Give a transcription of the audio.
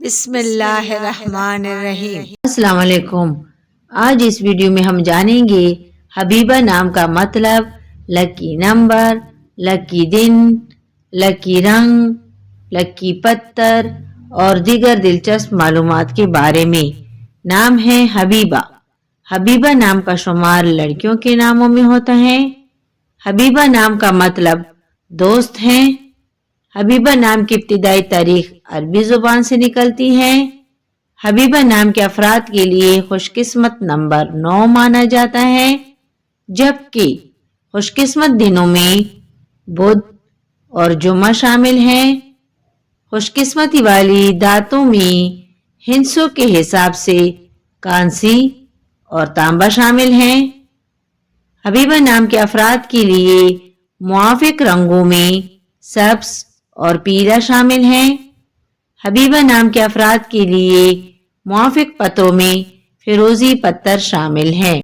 بسم اللہ الرحمن الرحیم۔ السلام علیکم۔ آج اس ویڈیو میں ہم جانیں گے حبیبہ نام کا مطلب، لکی نمبر، لکی دن، لکی رنگ، لکی پتھر اور دیگر دلچسپ معلومات کے بارے میں۔ نام ہے حبیبہ۔ حبیبہ نام کا شمار لڑکیوں کے ناموں میں ہوتا ہے۔ حبیبہ نام کا مطلب دوست ہے۔ حبیبہ نام کی ابتدائی تاریخ عربی زبان سے نکلتی ہے۔ حبیبہ نام کے افراد کے لیے خوش قسمت نمبر 9 مانا جاتا ہے، جبکہ خوش قسمت دنوں میں بدھ اور جمعہ شامل ہیں۔ خوش قسمتی والی دھاتوں میں ہندسوں کے حساب سے کانسی اور تانبا شامل ہیں۔ حبیبہ نام کے افراد کے لیے موافق رنگوں میں سبز اور پیلا شامل ہیں۔ حبیبہ نام کے افراد کے لیے موافق پتوں میں فیروزی پتھر شامل ہیں۔